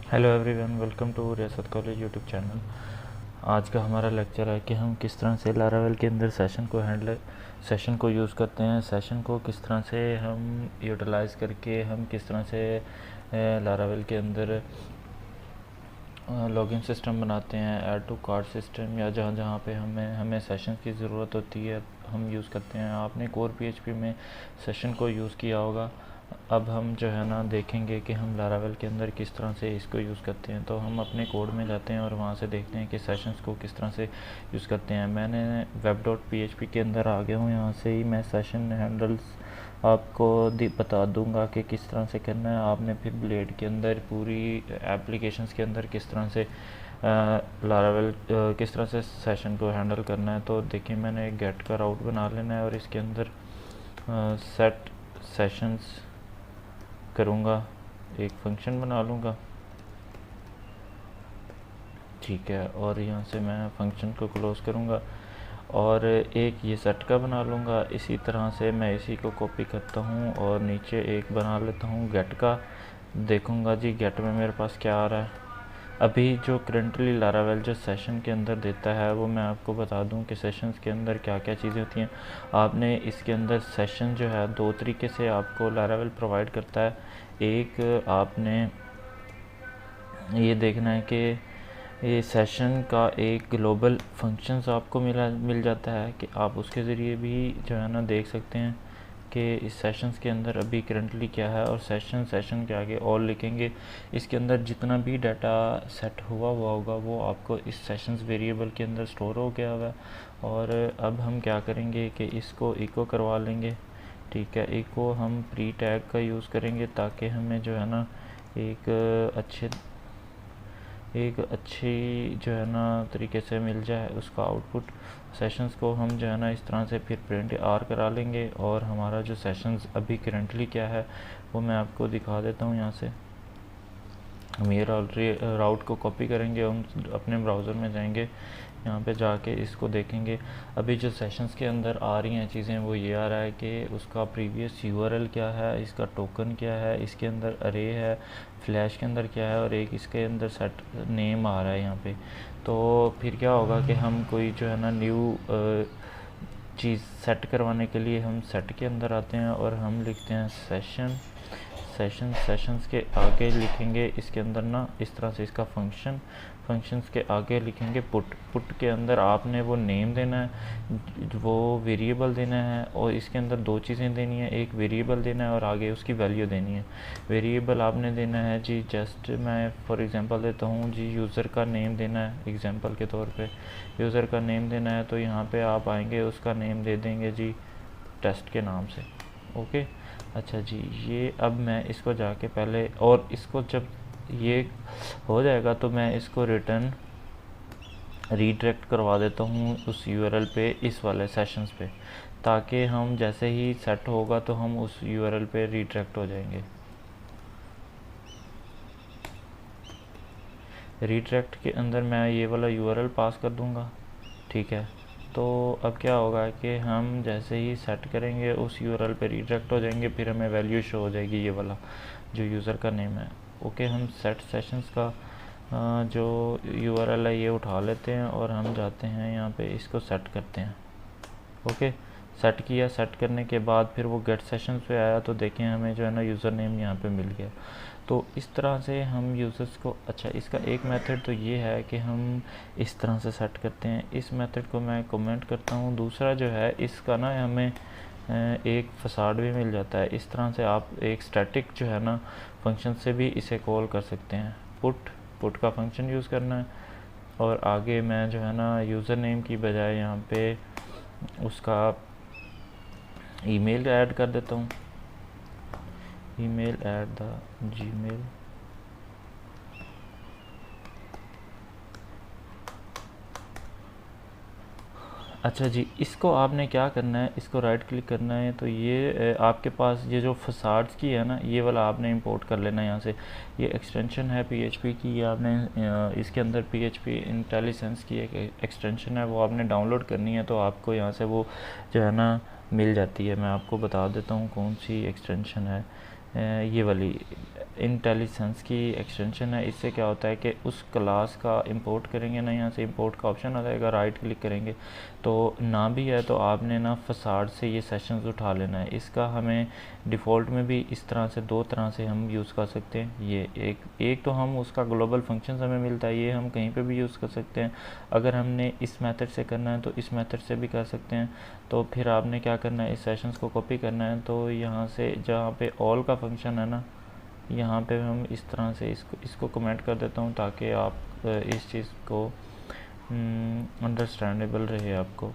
Hello everyone, welcome to रियासत college YouTube channel. आज का हमारा लेक्चर है कि हम किस तरह से लारावेल के अंदर सेशन को यूज़ करते हैं, सेशन को किस तरह से हम यूटिलाइज़ करके हम किस तरह से लारावेल के अंदर लॉगिन सिस्टम बनाते हैं, ऐड टू कार्ट सिस्टम, या जहाँ जहाँ पे हमें सेशन की ज़रूरत होती है हम यूज़ करते हैं। आपने कोर पीएचपी में सेशन को यूज़ किया होगा। अब हम जो है ना देखेंगे कि हम लारावेल के अंदर किस तरह से इसको यूज़ करते हैं। तो हम अपने कोड में जाते हैं और वहाँ से देखते हैं कि सेशंस को किस तरह से यूज़ करते हैं। मैंने web.php के अंदर आ गया हूँ। यहाँ से ही मैं सेशन हैंडल्स आपको बता दूंगा कि किस तरह से करना है। आपने फिर ब्लेड के अंदर पूरी एप्लीकेशंस के अंदर किस तरह से लारावेल किस तरह से सेशन को हैंडल करना है। तो देखिए, मैंने एक गेट का राउट बना लेना है और इसके अंदर सेट सेशंस करूँगा, एक फंक्शन बना लूँगा, ठीक है। और यहाँ से मैं फंक्शन को क्लोज़ करूँगा और एक ये सेट का बना लूँगा। इसी तरह से मैं इसी को कॉपी करता हूँ और नीचे एक बना लेता हूँ गेट का। देखूँगा जी गेट में मेरे पास क्या आ रहा है। अभी जो करंटली लारावेल जो सेशन के अंदर देता है वो मैं आपको बता दूं कि सेशंस के अंदर क्या क्या चीज़ें होती हैं। आपने इसके अंदर सेशन जो है दो तरीके से आपको लारावेल प्रोवाइड करता है। एक, आपने ये देखना है कि ये सेशन का एक ग्लोबल फंक्शंस आपको मिल जाता है कि आप उसके ज़रिए भी जो है ना देख सकते हैं कि इस सेशंस के अंदर अभी करंटली क्या है। और सेशन के आगे और लिखेंगे, इसके अंदर जितना भी डाटा सेट हुआ होगा वो आपको इस सेशंस वेरिएबल के अंदर स्टोर हो गया हुआ है। और अब हम क्या करेंगे कि इसको इको करवा लेंगे, ठीक है। इको हम प्री टैग का यूज़ करेंगे ताकि हमें जो है ना एक अच्छी जो है ना तरीके से मिल जाए उसका आउटपुट। सेशंस को हम जो है ना इस तरह से फिर प्रिंट आर करा लेंगे और हमारा जो सेशंस अभी करंटली क्या है वो मैं आपको दिखा देता हूँ। यहाँ से हम ये राउट को कॉपी करेंगे, हम अपने ब्राउज़र में जाएंगे, यहाँ पे जाके इसको देखेंगे। अभी जो सेशंस के अंदर आ रही हैं चीज़ें वो ये आ रहा है कि उसका प्रीवियस यूआरएल क्या है, इसका टोकन क्या है, इसके अंदर अरे है, फ्लैश के अंदर क्या है, और एक इसके अंदर सेट नेम आ रहा है यहाँ पे। तो फिर क्या होगा कि हम कोई जो है ना न्यू चीज़ सेट करवाने के लिए हम सेट के अंदर आते हैं और हम लिखते हैं सेशंस के आगे लिखेंगे इसके अंदर ना इस तरह से इसका फंक्शंस के आगे लिखेंगे पुट के अंदर आपने वो नेम देना है, वो वेरिएबल देना है, और इसके अंदर दो चीज़ें देनी है, एक वेरिएबल देना है और आगे उसकी वैल्यू देनी है। वेरिएबल आपने देना है जी, जस्ट मैं फॉर एग्जांपल देता हूँ जी, यूज़र का नेम देना है एग्जांपल के तौर पे। यूज़र का नेम देना है तो यहाँ पे आप आएंगे, उसका नेम दे देंगे जी टेस्ट के नाम से, ओके। अच्छा जी, ये अब मैं इसको जाके पहले, और इसको जब ये हो जाएगा तो मैं इसको रिटर्न रीडायरेक्ट करवा देता हूँ उस यूआरएल पे, इस वाले सेशंस पे, ताकि हम जैसे ही सेट होगा तो हम उस यूआरएल पे रीडायरेक्ट हो जाएंगे। रीडायरेक्ट के अंदर मैं ये वाला यूआरएल पास कर दूंगा, ठीक है। तो अब क्या होगा कि हम जैसे ही सेट करेंगे उस यूआरएल पे रीडायरेक्ट हो जाएंगे, फिर हमें वैल्यू शो हो जाएगी ये वाला जो यूज़र का नेम है, ओके। हम सेट सेशंस का जो यूआरएल है ये उठा लेते हैं और हम जाते हैं यहाँ पे, इसको सेट करते हैं, ओके। सेट किया, सेट करने के बाद फिर वो गेट सेशंस पे आया तो देखें हमें जो है ना यूज़र नेम यहाँ पे मिल गया। तो इस तरह से हम यूज़र्स को, अच्छा इसका एक मेथड तो ये है कि हम इस तरह से सेट करते हैं, इस मेथड को मैं कमेंट करता हूँ। दूसरा जो है इसका ना हमें एक फसाड भी मिल जाता है। इस तरह से आप एक स्टैटिक जो है ना फंक्शन से भी इसे कॉल कर सकते हैं। पुट का फंक्शन यूज़ करना है और आगे मैं जो है ना यूज़र नेम की बजाय यहाँ पे उसका ईमेल ऐड कर देता हूँ, ईमेल ऐट द जीमेल। अच्छा जी, इसको आपने क्या करना है, इसको राइट क्लिक करना है तो ये आपके पास ये जो फसाड्स की है ना ये वाला आपने इंपोर्ट कर लेना है यहाँ से। ये एक्सटेंशन है पीएचपी की, ये आपने इसके अंदर पीएचपी इंटेलिजेंस की एक एक्सटेंशन है, वो आपने डाउनलोड करनी है। तो आपको यहाँ से वो जो है ना मिल जाती है। मैं आपको बता देता हूँ कौन सी एक्सटेंशन है, ये वाली इंटेलिजेंस की एक्सटेंशन है। इससे क्या होता है कि उस क्लास का इंपोर्ट करेंगे ना, यहाँ से इंपोर्ट का ऑप्शन आ जाएगा, राइट क्लिक करेंगे तो ना भी है तो आपने ना फसाड से ये सेशंस उठा लेना है। इसका हमें डिफ़ॉल्ट में भी इस तरह से 2 तरह से हम यूज़ कर सकते हैं। ये एक तो हम उसका ग्लोबल फंक्शंस हमें मिलता है, ये हम कहीं पे भी यूज़ कर सकते हैं। अगर हमने इस मेथड से करना है तो इस मेथड से भी कर सकते हैं। तो फिर आपने क्या करना है, इस सेशंस को कॉपी करना है। तो यहाँ से जहाँ पे ऑल का फंक्शन है ना, यहाँ पे हम इस तरह से इसको कमेंट कर देता हूँ ताकि आप इस चीज़ को अंडरस्टैंडेबल रहे आपको।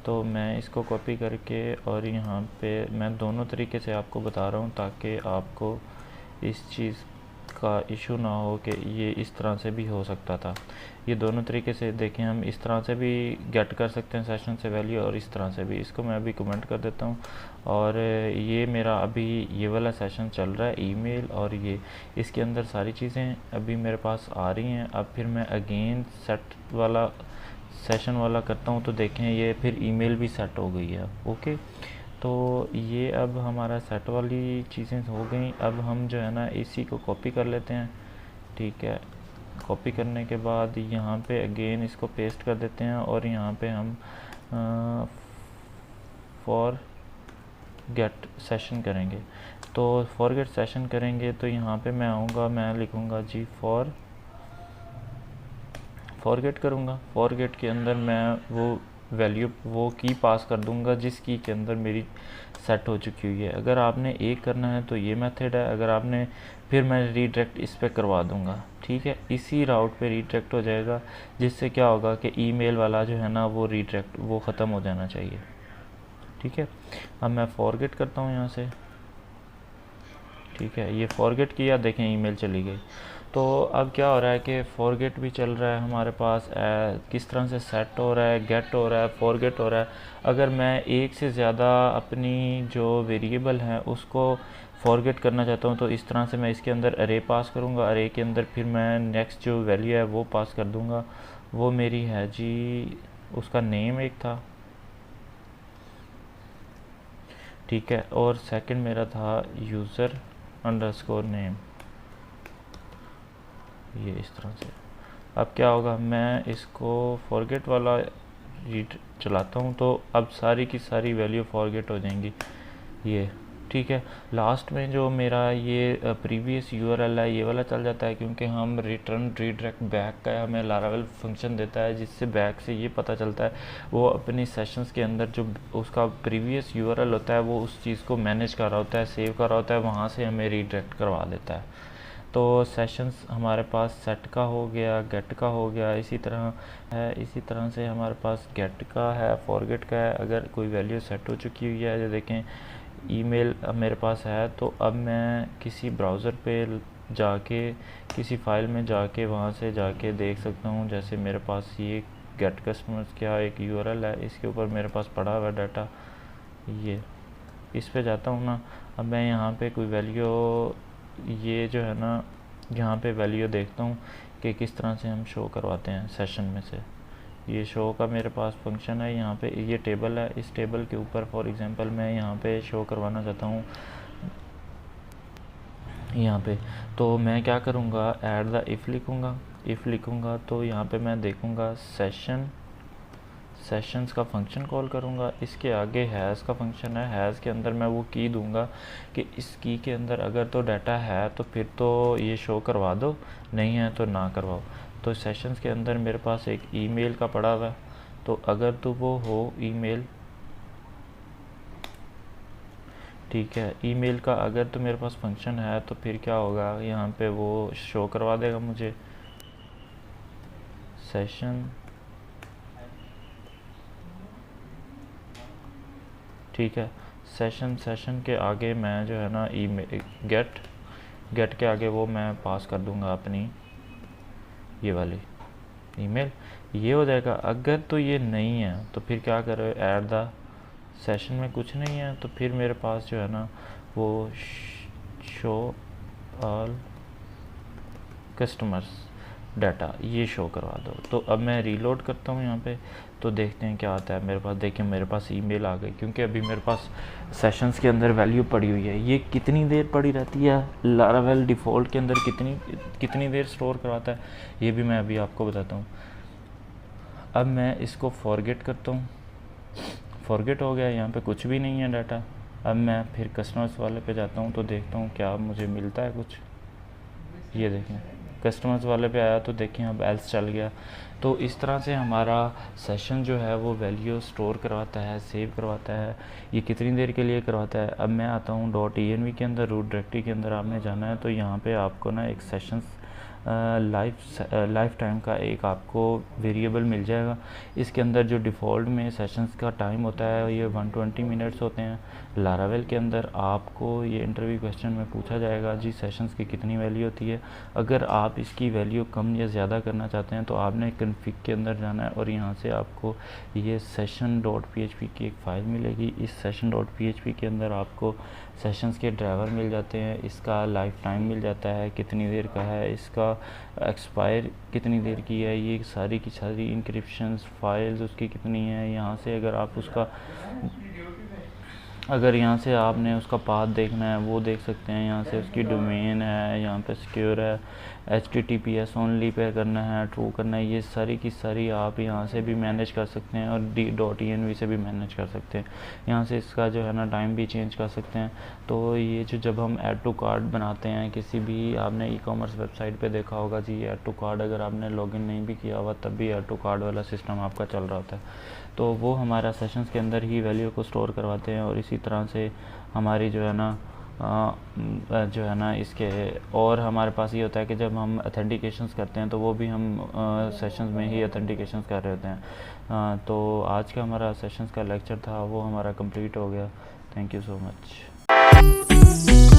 तो मैं इसको कॉपी करके और यहाँ पे मैं दोनों तरीके से आपको बता रहा हूँ ताकि आपको इस चीज़ का इशू ना हो कि ये इस तरह से भी हो सकता था। ये दोनों तरीके से देखें, हम इस तरह से भी गेट कर सकते हैं सेशन से वैल्यू और इस तरह से भी। इसको मैं अभी कमेंट कर देता हूँ और ये मेरा अभी ये वाला सेशन चल रहा है ईमेल, और ये इसके अंदर सारी चीज़ें अभी मेरे पास आ रही हैं। अब फिर मैं अगेन सेट वाला सेशन वाला करता हूँ तो देखें ये फिर ईमेल भी सेट हो गई है। ओके, तो ये अब हमारा सेट वाली चीज़ें हो गई। अब हम जो है ना इसी को कॉपी कर लेते हैं। ठीक है, कॉपी करने के बाद यहाँ पे अगेन इसको पेस्ट कर देते हैं और यहाँ पे हम फॉर गेट सेशन करेंगे। तो फॉर गेट सेशन करेंगे तो यहाँ पे मैं आऊँगा, मैं लिखूँगा जी फॉरगेट करूँगा। फॉरगेट के अंदर मैं वो वैल्यू वो की पास कर दूँगा जिस की के अंदर मेरी सेट हो चुकी हुई है। अगर आपने एक करना है तो ये मेथड है, अगर आपने फिर मैं रीडायरेक्ट इस पे करवा दूँगा। ठीक है, इसी राउट पे रीडायरेक्ट हो जाएगा, जिससे क्या होगा कि ईमेल वाला जो है ना वो रीडायरेक्ट वो ख़त्म हो जाना चाहिए। ठीक है, अब मैं फॉरगेट करता हूँ यहाँ से। ठीक है, ये फॉरगेट किया, देखें ईमेल चली गई। तो अब क्या हो रहा है कि फॉरगेट भी चल रहा है हमारे पास, किस तरह से सेट हो रहा है, गेट हो रहा है, फॉरगेट हो रहा है। अगर मैं एक से ज़्यादा अपनी जो वेरिएबल है उसको फॉरगेट करना चाहता हूँ तो इस तरह से मैं इसके अंदर अरे पास करूँगा। अरे के अंदर फिर मैं नेक्स्ट जो वैल्यू है वो पास कर दूँगा। वो मेरी है जी, उसका नेम एक था। ठीक है, और सेकंड मेरा था यूज़र अंडरस्कोर नेम, ये इस तरह से। अब क्या होगा, मैं इसको फॉरगेट वाला रीड चलाता हूँ तो अब सारी की सारी वैल्यू फॉरगेट हो जाएंगी ये। ठीक है, लास्ट में जो मेरा ये प्रीवियस यूआरएल है ये वाला चल जाता है, क्योंकि हम रिटर्न रीडायरेक्ट बैक का हमें लारावेल फंक्शन देता है, जिससे बैक से ये पता चलता है वो अपनी सेशंस के अंदर जो उसका प्रीवियस यूआरएल होता है वो उस चीज़ को मैनेज कर रहा होता है, सेव कर रहा होता है, वहाँ से हमें रीडायरेक्ट करवा देता है। तो सेशंस हमारे पास सेट का हो गया, गेट का हो गया, इसी तरह है। इसी तरह से हमारे पास गेट का है, फॉरगेट का है। अगर कोई वैल्यू सेट हो चुकी हुई है, जो देखें ईमेल अब मेरे पास है, तो अब मैं किसी ब्राउज़र पे जाके किसी फाइल में जाके वहाँ से जाके देख सकता हूँ। जैसे मेरे पास ये गेट कस्टमर्स क्या एक यूआरएल है, इसके ऊपर मेरे पास पड़ा हुआ डाटा, ये इस पे जाता हूँ ना। अब मैं यहाँ पे कोई वैल्यू, ये जो है ना यहाँ पे वैल्यू देखता हूँ कि किस तरह से हम शो करवाते हैं सेशन में से। ये शो का मेरे पास फंक्शन है, यहाँ पे ये टेबल है, इस टेबल के ऊपर फॉर एग्जांपल मैं यहाँ पे शो करवाना चाहता हूँ यहाँ पे। तो मैं क्या करूँगा, ऐड द इफ़ लिखूँगा तो यहाँ पे मैं देखूँगा सेशंस का फंक्शन कॉल करूँगा। इसके आगे हैज़ का फंक्शन है, हैज़ के अंदर मैं वो की दूँगा कि इस की के अंदर अगर तो डाटा है तो फिर तो ये शो करवा दो, नहीं है तो ना करवाओ। तो सेशंस के अंदर मेरे पास एक ईमेल का पड़ा हुआ है, तो अगर तो वो हो ईमेल, ठीक है, ईमेल का अगर तो मेरे पास फंक्शन है तो फिर क्या होगा, यहाँ पे वो शो करवा देगा मुझे सेशन। ठीक है, सेशन के आगे मैं जो है ना ईमेल गेट के आगे वो मैं पास कर दूंगा अपनी ये वाली ईमेल, ये हो जाएगा। अगर तो ये नहीं है तो फिर क्या करो, ऐड द सेशन में कुछ नहीं है तो फिर मेरे पास जो है ना वो शो ऑल कस्टमर्स, डाटा ये शो करवा दो। तो अब मैं रीलोड करता हूँ यहाँ पे, तो देखते हैं क्या आता है मेरे पास। देखिए मेरे पास ईमेल आ गई, क्योंकि अभी मेरे पास सेशंस के अंदर वैल्यू पड़ी हुई है। ये कितनी देर पड़ी रहती है, लारावेल डिफ़ॉल्ट के अंदर कितनी देर स्टोर करवाता है, ये भी मैं अभी आपको बताता हूँ। अब मैं इसको फॉरगेट करता हूँ, फॉरगेट हो गया, यहाँ पे कुछ भी नहीं है डाटा। अब मैं फिर कस्टमर्स वाले पे जाता हूँ, तो देखता हूँ क्या मुझे मिलता है कुछ। ये देखें कस्टमर्स वाले पे आया, तो देखें अब एल्स चल गया। तो इस तरह से हमारा सेशन जो है वो वैल्यू स्टोर करवाता है, सेव करवाता है। ये कितनी देर के लिए करवाता है। अब मैं आता हूँ .env के अंदर, रूट डायरेक्टरी के अंदर आपने जाना है। तो यहाँ पे आपको ना एक सेशंस लाइफ टाइम का एक आपको वेरिएबल मिल जाएगा। इसके अंदर जो डिफ़ॉल्ट में सेशंस का टाइम होता है ये 120 मिनट्स होते हैं। लारावेल के अंदर आपको ये इंटरव्यू क्वेश्चन में पूछा जाएगा जी सेशंस की कितनी वैल्यू होती है। अगर आप इसकी वैल्यू कम या ज़्यादा करना चाहते हैं तो आपने कॉन्फ़िग के अंदर जाना है, और यहाँ से आपको ये session.php की एक फ़ाइल मिलेगी। इस session.php के अंदर आपको सेशंस के ड्राइवर मिल जाते हैं, इसका लाइफ टाइम मिल जाता है कितनी देर का है, इसका एक्सपायर कितनी देर की है, ये सारी की सारी इंक्रिप्शंस फाइल्स उसकी कितनी है। यहाँ से अगर यहाँ से आपने उसका पाथ देखना है वो देख सकते हैं। यहाँ से उसकी डोमेन है, यहाँ पे सिक्योर है, HTTPS ओनली पे करना है, ट्रू करना है, ये सारी की सारी आप यहाँ से भी मैनेज कर सकते हैं, और .env से भी मैनेज कर सकते हैं। यहाँ से इसका जो है ना टाइम भी चेंज कर सकते हैं। तो ये जब हम ऐड टू कार्ट बनाते हैं किसी भी, आपने ई-कॉमर्स वेबसाइट पे देखा होगा जी ऐड टू कार्ट, अगर आपने लॉगिन नहीं भी किया हुआ तब भी ऐड टू कार्ट वाला सिस्टम आपका चल रहा होता है। तो वो हमारा सेशंस के अंदर ही वैल्यू को स्टोर करवाते हैं। और इसी तरह से हमारी जो है ना इसके और हमारे पास ये होता है कि जब हम ऑथेंटिकेशंस करते हैं तो वो भी हम सेशंस में ही ऑथेंटिकेशंस कर रहे होते हैं। तो आज का हमारा सेशंस का लेक्चर था वो हमारा कंप्लीट हो गया। Thank you so much.